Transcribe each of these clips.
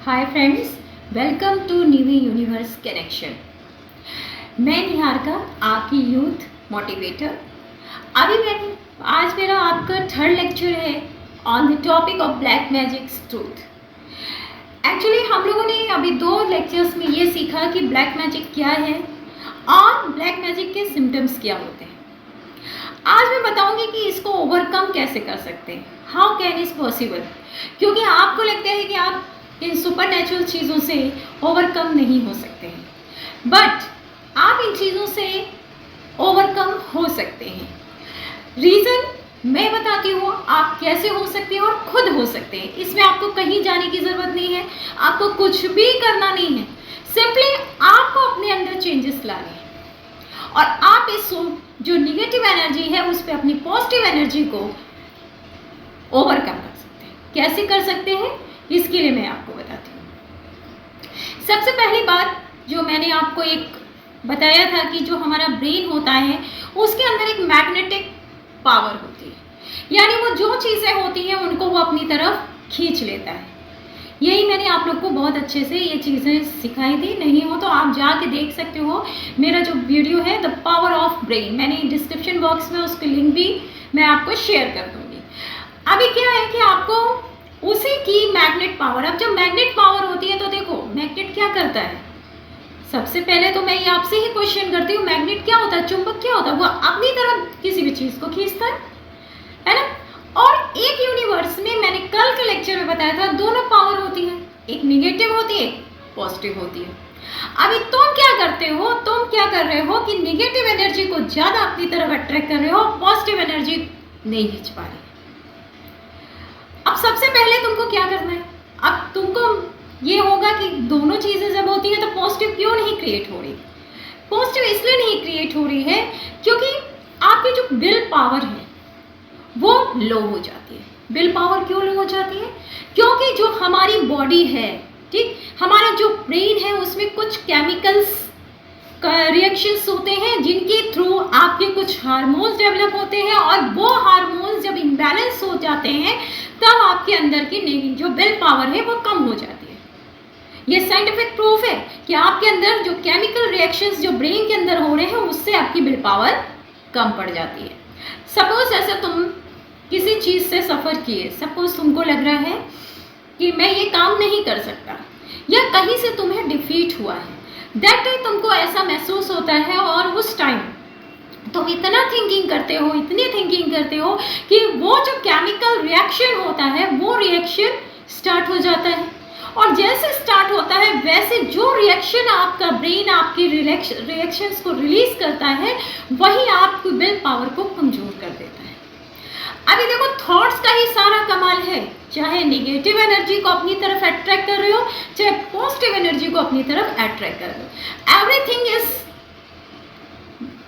Hi friends, welcome to new universe connection. मैं निहारिका, आपकी youth motivator. आज मेरा आपका थर्ड लेक्चर है on the topic of black magic truth. Actually हम लोगों ने अभी 2 लेक्चर्स में ये सीखा कि ब्लैक मैजिक क्या है और ब्लैक मैजिक के सिम्टम्स क्या होते हैं। आज मैं बताऊंगी कि इसको ओवरकम कैसे कर सकते हैं, हाउ कैन इज पॉसिबल। क्योंकि आपको लगता है कि आप इन सुपर नेचुरल चीज़ों से ओवरकम नहीं हो सकते हैं, बट आप इन चीज़ों से ओवरकम हो सकते हैं। रीज़न मैं बताती हूँ आप कैसे हो सकते हैं और खुद हो सकते हैं। इसमें आपको कहीं जाने की ज़रूरत नहीं है, आपको कुछ भी करना नहीं है, सिंपली आपको अपने अंदर चेंजेस लाने हैं और आप इस जो निगेटिव एनर्जी है उस पर अपनी पॉजिटिव एनर्जी को ओवरकम कर सकते हैं। कैसे कर सकते हैं इसके लिए मैं आपको बताती हूँ। सबसे पहली बात जो मैंने आपको एक बताया था कि जो हमारा ब्रेन होता है उसके अंदर एक मैग्नेटिक पावर होती है, यानी वो जो चीज़ें होती हैं उनको वो अपनी तरफ खींच लेता है। यही मैंने आप लोग को बहुत अच्छे से ये चीज़ें सिखाई थी। नहीं हो तो आप जाके देख सकते हो, मेरा जो वीडियो है द पावर ऑफ ब्रेन, मैंने डिस्क्रिप्शन बॉक्स में उसकी लिंक भी मैं आपको शेयर कर दूँगी। अभी क्या है कि आपको उसी की मैग्नेट पावर, अब जब मैग्नेट पावर होती है तो देखो मैग्नेट क्या करता है। सबसे पहले तो मैं ये आपसे ही क्वेश्चन करती हूँ, मैग्नेट क्या होता है, चुंबक क्या होता है? वो अपनी तरफ किसी भी चीज़ को खींचता है ना। और एक यूनिवर्स में मैंने कल के लेक्चर में बताया था दोनों पावर होती है, एक निगेटिव होती है, एक पॉजिटिव होती है। अभी तुम क्या करते हो, तुम क्या कर रहे हो कि निगेटिव एनर्जी को ज़्यादा अपनी तरफ अट्रैक्ट कर रहे हो, पॉजिटिव एनर्जी नहीं खींच पा रही। अब सबसे पहले तुमको क्या करना है, अब तुमको ये होगा कि दोनों चीज़ें जब होती हैं तो पॉजिटिव क्यों नहीं क्रिएट हो रही। पॉजिटिव इसलिए नहीं क्रिएट हो रही है क्योंकि आपकी जो विल पावर है वो लो हो जाती है। विल पावर क्यों लो हो जाती है? क्योंकि जो हमारी बॉडी है, ठीक, हमारा जो ब्रेन है उसमें कुछ केमिकल्स रिएक्शंस होते हैं जिनके थ्रू आपके कुछ हार्मोन्स डेवलप होते हैं और वो हार्मोन्स जब इम्बैलेंस हो जाते हैं तब आपके अंदर की जो विल पावर है वो कम हो जाती है। ये साइंटिफिक प्रूफ है कि आपके अंदर जो केमिकल रिएक्शंस जो ब्रेन के अंदर हो रहे हैं उससे आपकी विल पावर कम पड़ जाती है। सपोज ऐसा तुम किसी चीज़ से सफ़र किए, सपोज तुमको लग रहा है कि मैं ये काम नहीं कर सकता, या कहीं से तुम्हें डिफीट हुआ है, दैट टाइम तुमको ऐसा महसूस होता है और उस टाइम तुम इतना थिंकिंग करते हो, इतनी थिंकिंग करते हो कि वो जो केमिकल रिएक्शन होता है वो रिएक्शन स्टार्ट हो जाता है। और जैसे स्टार्ट होता है वैसे जो रिएक्शन आपका ब्रेन आपकी रिएक्शंस को रिलीज करता है वही आपकी विल पावर को कमज़ोर कर देता है। अभी देखो थॉट्स का ही सारा कमाल है, चाहे नेगेटिव एनर्जी को अपनी तरफ अट्रैक्ट कर रहे हो चाहे पॉजिटिव एनर्जी को अपनी तरफ अट्रैक्ट कर रहे हो, एवरीथिंग इज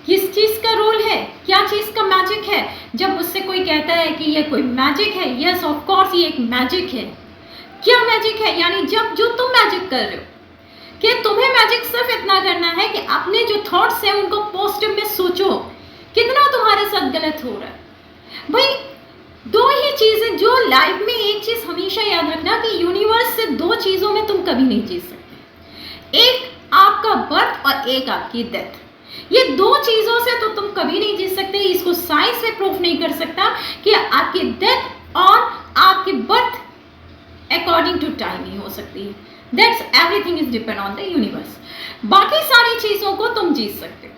किस चीज़ का रोल है, क्या चीज़ का मैजिक है। जब मुझसे कोई कहता है कि ये कोई मैजिक है, यस ऑफ कोर्स ये एक मैजिक है। क्या मैजिक है? यानी जब जो तुम मैजिक कर रहे हो कि तुम्हें मैजिक सिर्फ इतना करना है कि अपने जो थॉट्स हैं उनको पॉजिटिव में सोचो। कितना तुम्हारे साथ गलत हो रहा है भाई। 2 ही चीज़ें जो लाइफ में, एक चीज़ हमेशा याद रखना कि यूनिवर्स से 2 चीज़ों में तुम कभी नहीं जीत सकते, एक आपका बर्थ और एक आपकी डेथ। ये 2 चीज़ों से तो तुम कभी नहीं जीत सकते। इसको साइंस में प्रूफ नहीं कर सकता कि आपकी डेथ और आपकी बर्थ अकॉर्डिंग टू टाइम ही हो सकती है। That's everything is depend on the universe. बाकी सारी चीज़ों को तुम जीत सकते हो।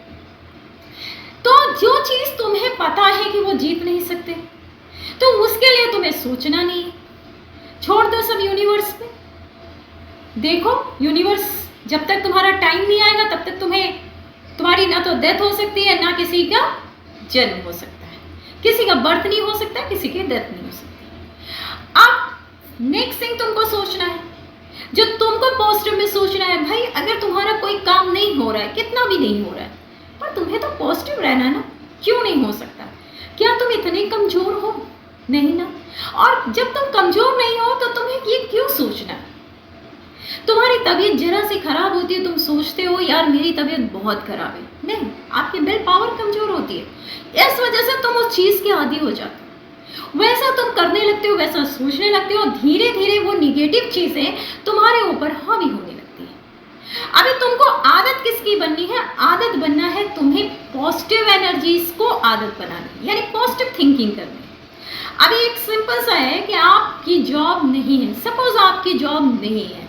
तो जो चीज़ तुम्हें पता है कि वो जीत नहीं सकते तो उसके लिए तुम्हें सोचना नहीं है, छोड़ दो सब यूनिवर्स पे। देखो यूनिवर्स जब तक तुम्हारा टाइम नहीं आएगा तब तक तुम्हारी ना तो डेथ हो सकती है ना किसी का जन्म हो सकता है, किसी का बर्थ नहीं हो सकता, किसी की डेथ नहीं हो सकती। अब नेक्स्ट थिंग तुमको सोचना है, जो तुमको पॉजिटिव में सोचना है। भाई अगर तुम्हारा कोई काम नहीं हो रहा है, कितना भी नहीं हो रहा है, पर तुम्हें तो पॉजिटिव रहना है ना, क्यों नहीं हो सकता? क्या तुम इतने कमज़ोर हो? नहीं ना। और जब तुम कमज़ोर नहीं हो तो तुम्हें ये क्यों सोचना है? तुम्हारी तबीयत जरा सी खराब होती है, तुम सोचते हो यार मेरी तबीयत बहुत खराब है। नहीं, आपकी विल पावर कमज़ोर होती है, इस वजह से तुम उस चीज़ के आदी हो जाते हो। वैसा तुम करने लगते हो, वैसा सोचने लगते हो, धीरे धीरे वो निगेटिव चीज़ें तुम्हारे ऊपर हावी होने लगती हैं। अभी तुमको आदत किसकी बननी है? आदत बनना है तुम्हें पॉजिटिव एनर्जीज को आदत बनानी, यानी पॉजिटिव थिंकिंग करनी। अभी एक सिंपल सा है कि आपकी जॉब नहीं है, सपोज आपकी जॉब नहीं है,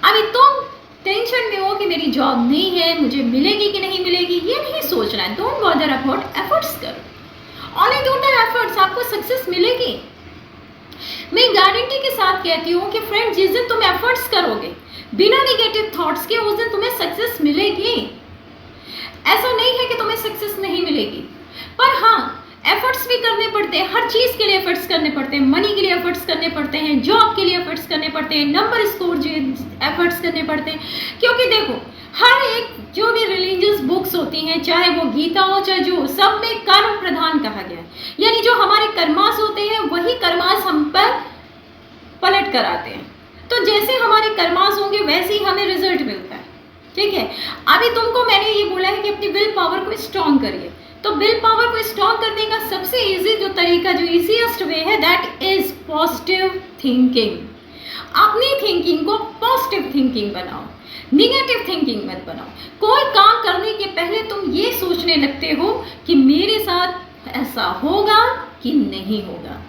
अभी तुम टेंशन में हो कि मेरी जॉब नहीं है, मुझे मिलेगी कि नहीं मिलेगी, ये नहीं सोचना है। डोंट बॉदर अबाउट, एफर्ट्स करो, ऑनली डू द एफर्ट्स, आपको सक्सेस मिलेगी। मैं गारंटी के साथ कहती हूँ कि फ्रेंड, जिस दिन तुम एफर्ट्स करोगे बिना नेगेटिव थॉट्स के, उस दिन तुम्हें सक्सेस मिलेगी। ऐसा नहीं है कि तुम्हें सक्सेस नहीं मिलेगी, पर हाँ एफर्ट्स भी करने पड़ते हैं, हर चीज़ के लिए एफर्ट्स करने पड़ते हैं, मनी के लिए एफर्ट्स करने पड़ते हैं, जॉब के लिए एफर्ट्स करने पड़ते हैं, नंबर स्कोर जो एफर्ट्स करने पड़ते हैं। क्योंकि देखो, हर एक जो भी रिलीजियस बुक्स होती हैं, चाहे वो गीता हो चाहे जो, सब में कर्म प्रधान कहा गया है, यानी जो हमारे कर्मास होते हैं वही कर्मास हम पर पलट कर आते हैं। तो जैसे हमारे कर्मास होंगे वैसे ही हमें रिजल्ट मिलता है, ठीक है। अभी तुमको मैंने ये बोला है कि अपनी विल पावर को स्ट्रॉन्ग करिए, तो विल पावर को स्ट्रॉन्ग करने का सबसे इजी जो तरीका, जो इजीएस्ट वे है, दैट इज पॉजिटिव थिंकिंग। अपनी थिंकिंग को पॉजिटिव थिंकिंग बनाओ, निगेटिव थिंकिंग मत बनाओ। कोई काम करने के पहले तुम ये सोचने लगते हो कि मेरे साथ ऐसा होगा कि नहीं होगा।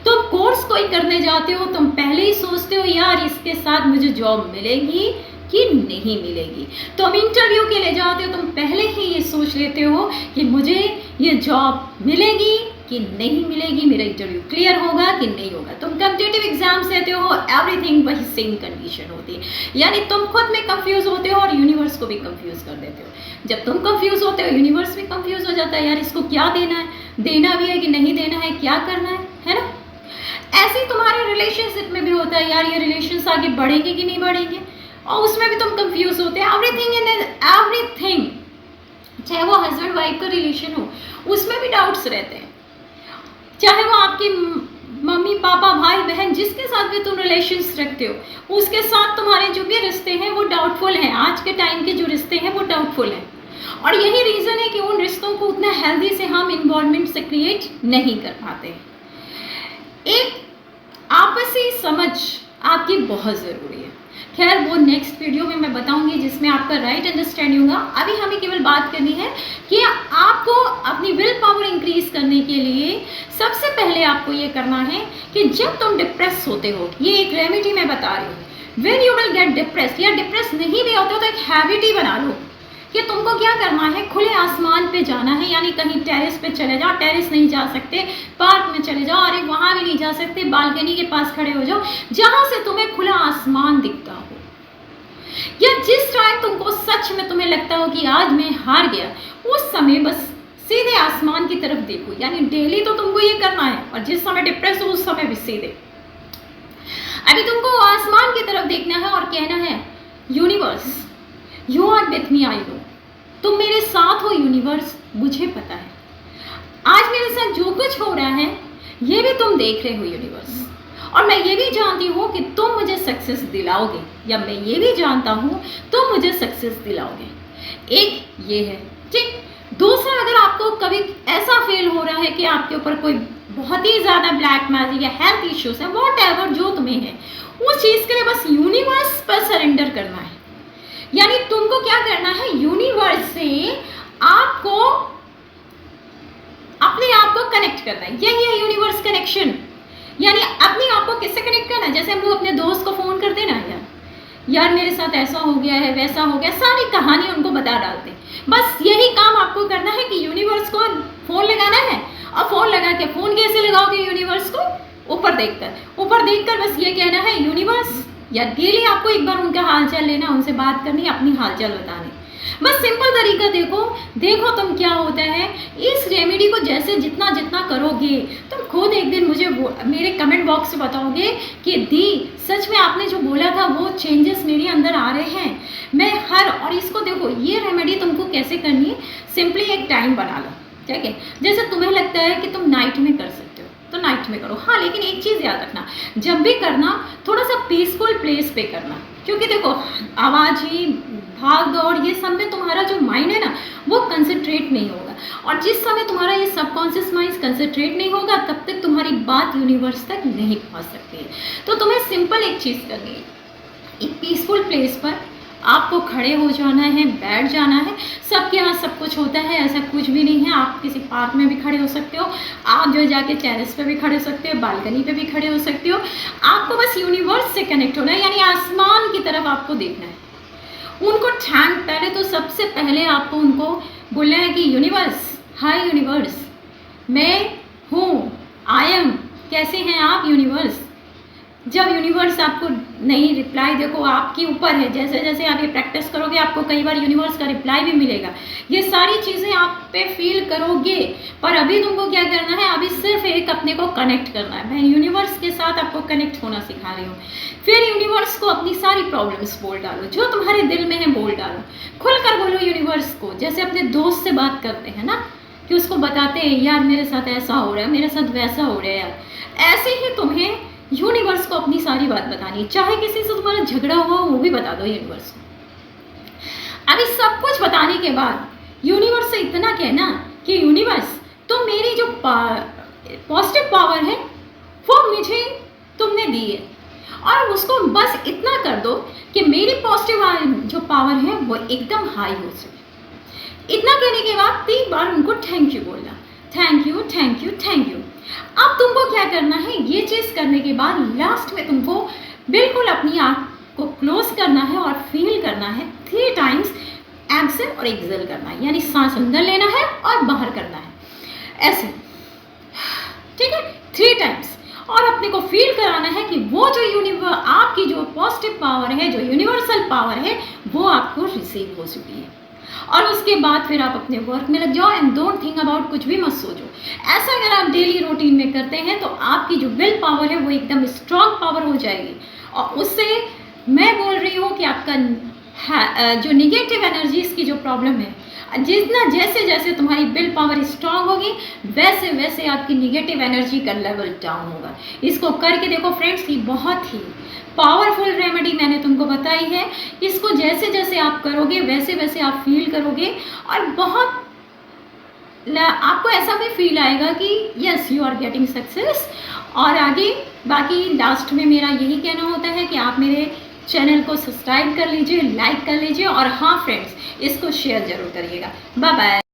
तुम कोर्स कोई करने जाते हो, तुम पहले ही सोचते हो यार इसके साथ मुझे जॉब मिलेगी कि नहीं मिलेगी। तुम इंटरव्यू के लिए जाते हो, तुम पहले ही ये सोच लेते हो कि मुझे ये जॉब मिलेगी कि नहीं मिलेगी, मेरा इंटरव्यू क्लियर होगा कि नहीं होगा। तुम कॉम्पिटिटिव एग्जाम्स देते हो, एवरीथिंग वही सेम कंडीशन होती है, यानी तुम खुद में कंफ्यूज होते हो और यूनिवर्स को भी कंफ्यूज कर देते हो। जब तुम कंफ्यूज होते हो, यूनिवर्स भी कंफ्यूज हो जाता है, यार इसको क्या देना है, देना भी है कि नहीं देना है, क्या करना है ना। ऐसे ही तुम्हारे रिलेशनशिप में भी होता है, यार ये रिलेशंस आगे बढ़ेंगे कि नहीं बढ़ेंगे, और उसमें भी तुम कंफ्यूज होते हैं। एवरीथिंग, चाहे वो हस्बैंड वाइफ का रिलेशन हो, उसमें भी डाउट्स रहते हैं। चाहे वो आपकी मम्मी पापा भाई बहन, जिसके साथ भी तुम रिलेशंस रखते हो, उसके साथ तुम्हारे जो भी रिश्ते हैं वो डाउटफुल हैं। आज के टाइम के जो रिश्ते हैं वो डाउटफुल हैं, और यही रीज़न है कि उन रिश्तों को उतना हेल्दी से हम इन्वॉल्वमेंट से क्रिएट नहीं कर पाते। एक आपसी समझ आपकी बहुत ज़रूरी है। खैर वो नेक्स्ट वीडियो में मैं बताऊंगी, जिसमें आपका राइट अंडरस्टैंडिंग होगा। अभी हमें केवल बात करनी है कि आपको अपनी विल पावर इंक्रीज करने के लिए सबसे पहले आपको ये करना है कि जब तुम डिप्रेस होते हो, ये एक रेमेडी मैं बता रही हूँ, when you will get depress, या डिप्रेस नहीं भी होते हो तो एक हैबिट ही बना लो कि तुमको क्या करना है, खुले आसमान पे जाना है, यानी कहीं टेरेस पे चले जाओ, टेरेस नहीं जा सकते पार्क में चले जाओ, अरे वहाँ भी नहीं जा सकते, बालकनी के पास खड़े हो जाओ, जहाँ से तुम्हें खुला आसमान दिखता हो, या जिस टाइम तुमको सच में तुम्हें लगता हो कि आज मैं हार गया, उस समय बस सीधे आसमान की तरफ देखो। यानी डेली तो तुमको ये करना है, और जिस समय डिप्रेस हो उस समय भी सीधे अभी तुमको आसमान की तरफ देखना है और कहना है, universe you are with me, I know, तुम मेरे साथ हो यूनिवर्स, मुझे पता है आज मेरे साथ जो कुछ हो रहा है ये भी तुम देख रहे हो यूनिवर्स, और मैं ये भी जानती हूँ कि तुम मुझे सक्सेस दिलाओगे, या मैं ये भी जानता हूँ तुम मुझे सक्सेस दिलाओगे। एक ये है, ठीक। दूसरा, अगर आपको कभी ऐसा फील हो रहा है कि आपके ऊपर कोई बहुत ही ज़्यादा ब्लैक मैजिक या हेल्थ इश्यूज है, व्हाटएवर जो तुम्हें है, उस चीज़ के लिए बस यूनिवर्स पर सरेंडर करना है। यानी तुमको क्या करना है, यूनिवर्स से आपको अपने आप को कनेक्ट करना है। यही है यूनिवर्स कनेक्शन, यानी अपने आप को किससे कनेक्ट करना है। जैसे हम लोग अपने दोस्त को फ़ोन करते ना, यार मेरे साथ ऐसा हो गया है, वैसा हो गया, सारी कहानी उनको बता डालते हैं। बस यही काम आपको करना है कि यूनिवर्स को फ़ोन लगाना है, और फ़ोन लगा के, फ़ोन कैसे लगाओगे यूनिवर्स को, ऊपर देखकर बस ये कहना है यूनिवर्स, या डेली आपको एक बार उनका हालचाल लेना, उनसे बात करनी, अपनी हालचाल बतानी। बस सिंपल तरीका देखो तुम क्या होता है। इस रेमेडी को जैसे जितना करोगे, तुम खुद एक दिन मुझे मेरे कमेंट बॉक्स में बताओगे कि दी सच में आपने जो बोला था वो चेंजेस मेरे अंदर आ रहे हैं। मैं और इसको देखो, ये रेमेडी तुमको कैसे करनी है, सिंपली एक टाइम बना लो, ठीक है। जैसे तुम्हें लगता है कि तुम नाइट में कर सकते हो, तो नाइट में करो। हाँ, लेकिन एक चीज़ याद रखना, जब भी करना थोड़ा सा पीसफुल प्लेस पे करना, क्योंकि देखो आवाज़ ही भाग दौड़ ये सब में तुम्हारा जो माइंड है ना वो कंसंट्रेट नहीं होगा, और जिस समय तुम्हारा ये सबकॉन्शियस माइंड कंसंट्रेट नहीं होगा तब तक तुम्हारी बात यूनिवर्स तक नहीं पहुंच सकती है। तो तुम्हें सिंपल एक चीज़ करनी है, एक पीसफुल प्लेस पर आपको खड़े हो जाना है, बैठ जाना है। सबके यहाँ सब कुछ होता है, ऐसा कुछ भी नहीं है। आप किसी पार्क में भी खड़े हो सकते हो, आप जो जाके टेरेस पे भी खड़े हो सकते हो, बालकनी पे भी खड़े हो सकते हो। आपको बस यूनिवर्स से कनेक्ट होना है, यानी आसमान की तरफ आपको देखना है। उनको पहले तो सबसे पहले आपको उनको बोलना है कि यूनिवर्स, हाय यूनिवर्स, मैं हूँ, आई एम। कैसे हैं आप यूनिवर्स? जब यूनिवर्स आपको नहीं रिप्लाई, देखो आपके ऊपर है, जैसे जैसे आप ये प्रैक्टिस करोगे आपको कई बार यूनिवर्स का रिप्लाई भी मिलेगा। ये सारी चीज़ें आप पे फील करोगे, पर अभी तुमको क्या करना है, अभी सिर्फ एक अपने को कनेक्ट करना है। मैं यूनिवर्स के साथ आपको कनेक्ट होना सिखा रही हूँ। फिर यूनिवर्स को अपनी सारी प्रॉब्लम्स बोल डालो, जो तुम्हारे दिल में है बोल डालो, खुलकर बोलो यूनिवर्स को। जैसे अपने दोस्त से बात करते हैं ना, कि उसको बताते हैं यार मेरे साथ ऐसा हो रहा है, मेरे साथ वैसा हो रहा है यार, ऐसे ही तुम्हें यूनिवर्स को अपनी सारी बात बतानी है। चाहे किसी से तुम्हारा झगड़ा हुआ वो भी बता दो यूनिवर्स को। अभी सब कुछ बताने के बाद यूनिवर्स से इतना कहना कि यूनिवर्स, तो मेरी जो पॉजिटिव पावर है वो मुझे तुमने दी है, और उसको बस इतना कर दो कि मेरी पॉजिटिव जो पावर है वो एकदम हाई हो सके। इतना कहने के बाद 3 बार उनको थैंक यू बोलना, thank you thank you thank you. अब तुमको क्या करना है, ये चीज़ करने के बाद लास्ट में तुमको बिल्कुल अपनी आँख को क्लोज करना है और फील करना है 3 टाइम्स एक्सेल और एक्सेल करना है, यानी सांस अंदर लेना है और बाहर करना है, ऐसे, ठीक है, 3 टाइम्स। और अपने को फील कराना है कि वो जो आपकी जो पॉजिटिव पावर है, जो यूनिवर्सल पावर है, वो आपको रिसीव हो चुकी है। और उसके बाद फिर आप अपने वर्क में लग जाओ एंड डोंट थिंक अबाउट, कुछ भी मत सोचो। ऐसा अगर आप डेली रूटीन में करते हैं तो आपकी जो विल पावर है वो एकदम स्ट्रांग पावर हो जाएगी, और उससे मैं बोल रही हूँ कि आपका जो निगेटिव एनर्जीज की जो प्रॉब्लम है, जितना जैसे जैसे तुम्हारी विल पावर स्ट्रांग होगी वैसे वैसे आपकी निगेटिव एनर्जी का लेवल डाउन होगा। इसको करके देखो फ्रेंड्स, ये बहुत ही पावरफुल रेमेडी मैंने तुमको बताई है। इसको जैसे जैसे आप करोगे वैसे वैसे आप फील करोगे, और बहुत आपको ऐसा भी फील आएगा कि yes you are getting success. और आगे बाकी लास्ट में मेरा यही कहना होता है कि आप मेरे चैनल को सब्सक्राइब कर लीजिए, लाइक कर लीजिए, और हाँ फ्रेंड्स, इसको शेयर ज़रूर करिएगा। Bye bye.